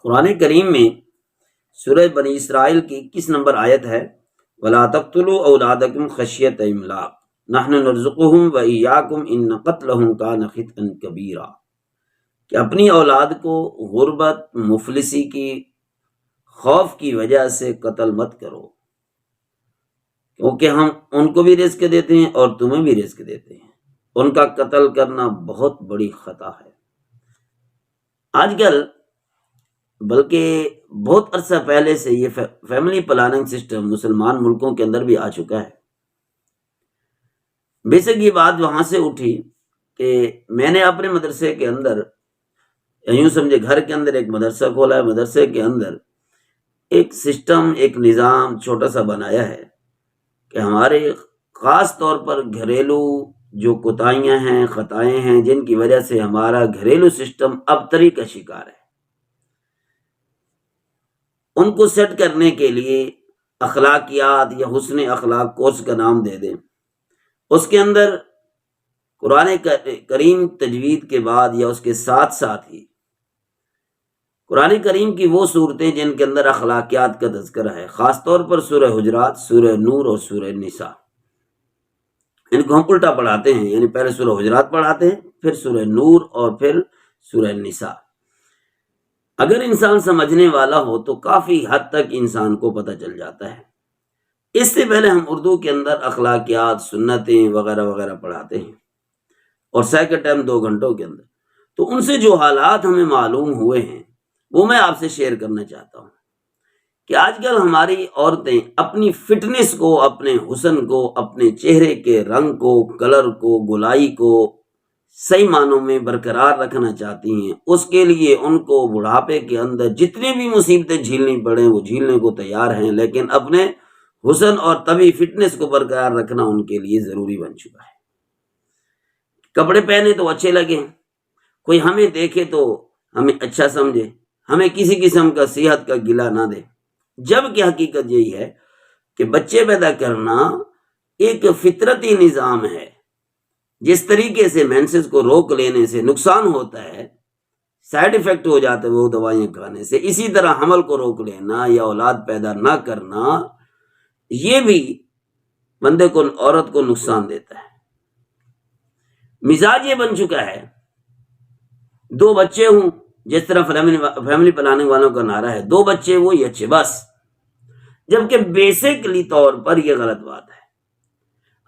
قرآن کریم میں سورہ بنی اسرائیل کی 21 نمبر آیت ہے، وَلَا تَقْتُلُوا أَوْلَادَكُمْ خَشْيَةَ إِمْلَاقٍ نَحْنُ نَرْزُقُهُمْ وَإِيَّاكُمْ إِنَّ قَتْلَهُمْ كَانَ خِطْئًا كَبِيرًا، کہ اپنی اولاد کو غربت مفلسی کی خوف کی وجہ سے قتل مت کرو، کیونکہ ہم ان کو بھی رزق دیتے ہیں اور تمہیں بھی رزق دیتے ہیں، ان کا قتل کرنا بہت بڑی خطا ہے۔ آج کل بلکہ بہت عرصہ پہلے سے یہ فیملی پلاننگ سسٹم مسلمان ملکوں کے اندر بھی آ چکا ہے۔ بے شک یہ بات وہاں سے اٹھی کہ میں نے اپنے مدرسے کے اندر، یوں سمجھے گھر کے اندر ایک مدرسہ کھولا ہے، مدرسے کے اندر ایک سسٹم، ایک نظام چھوٹا سا بنایا ہے کہ ہمارے خاص طور پر گھریلو جو کوتاہیاں ہیں، خطائیں ہیں، جن کی وجہ سے ہمارا گھریلو سسٹم ابتری کا شکار ہے، ان کو سیٹ کرنے کے لیے اخلاقیات یا حسن اخلاق کورس کا نام دے دیں، اس کے اندر قرآن کریم تجوید کے بعد یا اس کے ساتھ ساتھ ہی قرآن کریم کی وہ صورتیں جن کے اندر اخلاقیات کا تذکرہ ہے، خاص طور پر سورہ حجرات، سورہ نور اور سورہ نساء، ان کو ہم الٹا پڑھاتے ہیں، یعنی پہلے سورہ حجرات پڑھاتے ہیں، پھر سورہ نور اور پھر سورہ نساء۔ اگر انسان سمجھنے والا ہو تو کافی حد تک انسان کو پتہ چل جاتا ہے۔ اس سے پہلے ہم اردو کے اندر اخلاقیات، سنتیں وغیرہ وغیرہ پڑھاتے ہیں، اور سیکنڈ ٹائم 2 گھنٹوں کے اندر، تو ان سے جو حالات ہمیں معلوم ہوئے ہیں وہ میں آپ سے شیئر کرنا چاہتا ہوں کہ آج کل ہماری عورتیں اپنی فٹنس کو، اپنے حسن کو، اپنے چہرے کے رنگ کو، کلر کو، گلائی کو صحیح معنوں میں برقرار رکھنا چاہتی ہیں۔ اس کے لیے ان کو بڑھاپے کے اندر جتنی بھی مصیبتیں جھیلنی پڑیں وہ جھیلنے کو تیار ہیں، لیکن اپنے حسن اور طبی فٹنس کو برقرار رکھنا ان کے لیے ضروری بن چکا ہے۔ کپڑے پہنے تو اچھے لگیں، کوئی ہمیں دیکھے تو ہمیں اچھا سمجھے، ہمیں کسی قسم کا صحت کا گلہ نہ دے، جبکہ حقیقت یہی ہے کہ بچے پیدا کرنا ایک فطرتی نظام ہے۔ جس طریقے سے مینسز کو روک لینے سے نقصان ہوتا ہے، سائیڈ ایفیکٹ ہو جاتے وہ دوائیں کھانے سے، اسی طرح حمل کو روک لینا یا اولاد پیدا نہ کرنا یہ بھی بندے کو، عورت کو نقصان دیتا ہے۔ مزاج یہ بن چکا ہے 2 بچے ہوں، جس طرح فیملی پلاننگ والوں کا نعرہ ہے 2 بچے وہی اچھے بس، جبکہ بیسکلی طور پر یہ غلط بات ہے۔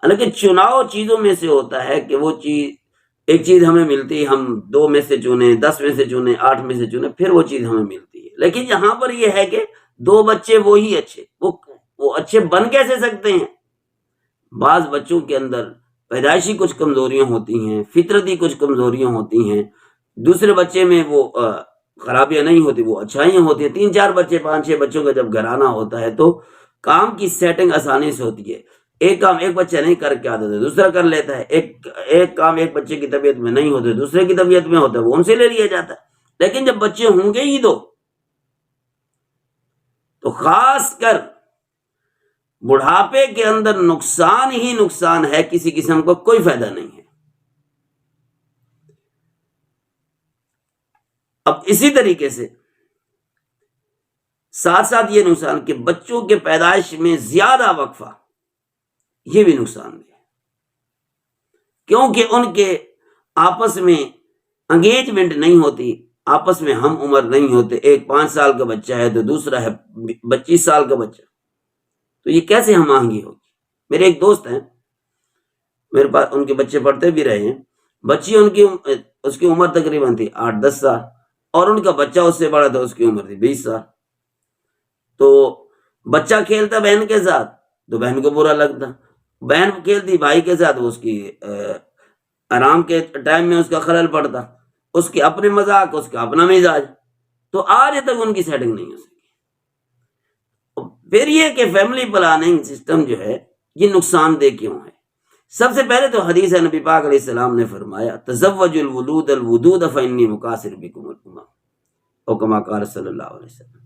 حالانکہ چناؤ چیزوں میں سے ہوتا ہے کہ وہ چیز، ایک چیز ہمیں ملتی، ہم 2 میں سے چنیں، 10 میں سے چنیں، 8 میں سے چنیں، پھر وہ چیز ہمیں ملتی ہے۔ لیکن یہاں پر یہ ہے کہ 2 بچے وہی اچھے، وہ اچھے بن کیسے سکتے ہیں؟ بعض بچوں کے اندر پیدائشی کچھ کمزوریاں ہوتی ہیں، فطرتی کچھ کمزوریاں ہوتی ہیں، دوسرے بچے میں وہ خرابیاں نہیں ہوتی، وہ اچھائیاں ہوتی ہیں۔ 3-4 بچے، 5-6 بچوں کا جب گھرانہ ہوتا ہے تو کام کی سیٹنگ آسانی سے ہوتی ہے۔ ایک کام ایک بچہ نہیں کر کے آتا ہے دوسرا کر لیتا ہے، ایک کام ایک بچے کی طبیعت میں نہیں ہوتا ہے دوسرے کی طبیعت میں ہوتا ہے، وہ ان سے لے لیا جاتا ہے۔ لیکن جب بچے ہوں گے ہی 2 تو خاص کر بڑھاپے کے اندر نقصان ہی نقصان ہے، کسی قسم کا کوئی فائدہ نہیں ہے۔ اب اسی طریقے سے ساتھ ساتھ یہ نقصان کہ بچوں کے پیدائش میں زیادہ وقفہ، یہ بھی نقصان ہے، کیونکہ ان کے آپس میں انگیجمنٹ نہیں ہوتی، آپس میں ہم عمر نہیں ہوتے۔ ایک 5 سال کا بچہ ہے تو دوسرا ہے 25 سال کا بچہ، تو یہ کیسے ہم آہنگی ہوگی؟ میرے ایک دوست ہیں، میرے پاس ان کے بچے پڑھتے بھی رہے ہیں، بچی اس کی عمر تقریباً تھی 8-10 سال، اور ان کا بچہ اس سے بڑا تھا، اس کی عمر تھی 20 سال۔ تو بچہ کھیلتا بہن کے ساتھ تو بہن کو برا لگتا، بہن کھیلتی بھائی کے ساتھ، اس کی آرام کے ٹائم میں اس کا خلل پڑتا، اس کے اپنے مذاق، اس کا اپنا مزاج، تو آج تک ان کی سیٹنگ نہیں ہو سکی۔ پھر یہ کہ فیملی پلاننگ سسٹم جو ہے یہ نقصان دہ کیوں ہے؟ سب سے پہلے تو حدیث ہے، نبی پاک علیہ السلام نے فرمایا تزوج الودود الودود فانی مکاثر بکم الامم، او کما قال صلی اللہ علیہ وسلم،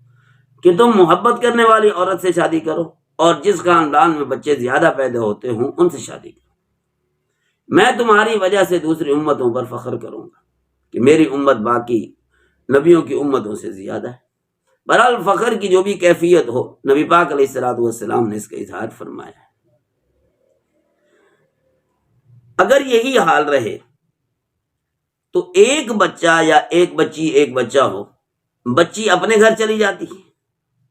کہ تم محبت کرنے والی عورت سے شادی کرو، اور جس خاندان میں بچے زیادہ پیدا ہوتے ہوں ان سے شادی کرو، میں تمہاری وجہ سے دوسری امتوں پر فخر کروں گا کہ میری امت باقی نبیوں کی امتوں سے زیادہ ہے۔ بہرحال فخر کی جو بھی کیفیت ہو، نبی پاک علیہ الصلوۃ والسلام نے اس کا اظہار فرمایا ہے۔ اگر یہی حال رہے تو ایک بچہ یا ایک بچی ایک بچہ ہو، بچی اپنے گھر چلی جاتی ہے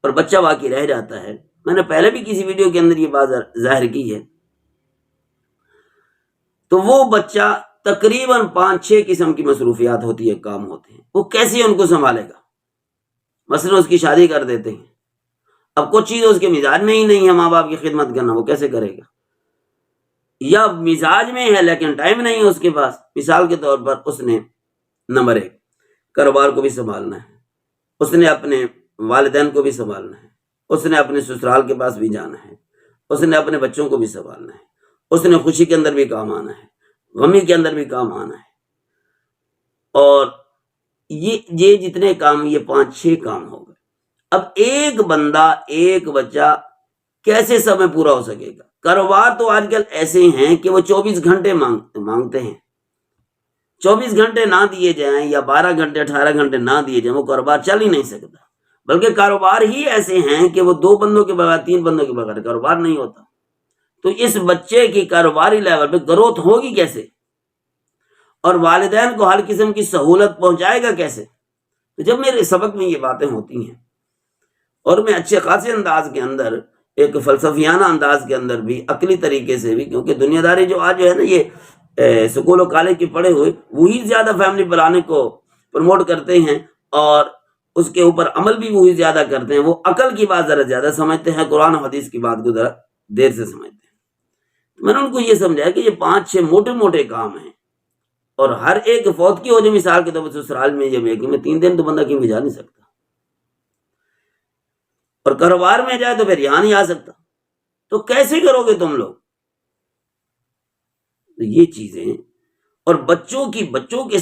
اور بچہ باقی رہ جاتا ہے، میں نے پہلے بھی کسی ویڈیو کے اندر یہ بات ظاہر کی ہے، تو وہ بچہ تقریباً 5-6 قسم کی مصروفیات ہوتی ہے، کام ہوتے ہیں، وہ کیسے ان کو سنبھالے گا؟ مثلا اس کی شادی کر دیتے ہیں، اب کچھ چیز اس کے مزاج میں ہی نہیں ہے ماں باپ کی خدمت کرنا، وہ کیسے کرے گا؟ یا مزاج میں ہے لیکن ٹائم نہیں ہے اس کے پاس۔ مثال کے طور پر اس نے نمبر 1 کاروبار کو بھی سنبھالنا ہے، اس نے اپنے والدین کو بھی سنبھالنا ہے، اس نے اپنے سسرال کے پاس بھی جانا ہے، اس نے اپنے بچوں کو بھی سنبھالنا ہے، اس نے خوشی کے اندر بھی کام آنا ہے، غمی کے اندر بھی کام آنا ہے، اور یہ جتنے کام، یہ 5-6 کام ہو گئے۔ اب ایک بندہ ایک بچہ کیسے سمے پورا ہو سکے گا؟ کاروبار تو آج کل ایسے ہیں کہ وہ 24 گھنٹے مانگتے ہیں، 24 گھنٹے نہ دیے جائیں یا 12 گھنٹے 18 گھنٹے نہ دیے جائیں، وہ کاروبار چل ہی نہیں سکتا، بلکہ کاروبار ہی ایسے ہیں کہ وہ 2 بندوں کے بغیر 3 بندوں کے بغیر کاروبار نہیں ہوتا۔ تو اس بچے کی کاروباری لیول پہ گروتھ ہوگی کیسے؟ اور والدین کو ہر قسم کی سہولت پہنچائے گا کیسے؟ تو جب میرے سبق میں یہ باتیں ہوتی ہیں اور میں اچھے خاصے انداز کے اندر، ایک فلسفیانہ انداز کے اندر بھی، عقلی طریقے سے بھی، کیونکہ دنیا داری جو آج جو ہے نا، یہ سکول و کالج کے پڑھے ہوئے وہی زیادہ فیملی پلاننگ کو پروموٹ کرتے ہیں اور اس کے اوپر عمل بھی وہی زیادہ کرتے ہیں، وہ عقل کی بات ذرا زیادہ سمجھتے ہیں، قرآن و حدیث کی بات کو ذرا دیر سے سمجھتے ہیں۔ میں نے ان کو یہ سمجھایا کہ یہ 5-6 موٹے موٹے کام ہیں، اور ہر ایک فوت کی ہو جائے، مثال کے طور پر سسرال میں جب ایک میں 3 دن تو بندہ کہیں بھی جا نہیں سکتا، اور کاروبار میں جائے تو پھر یہاں نہیں آ سکتا، تو کیسے کرو گے تم لوگ؟ تو یہ چیزیں، اور بچوں کے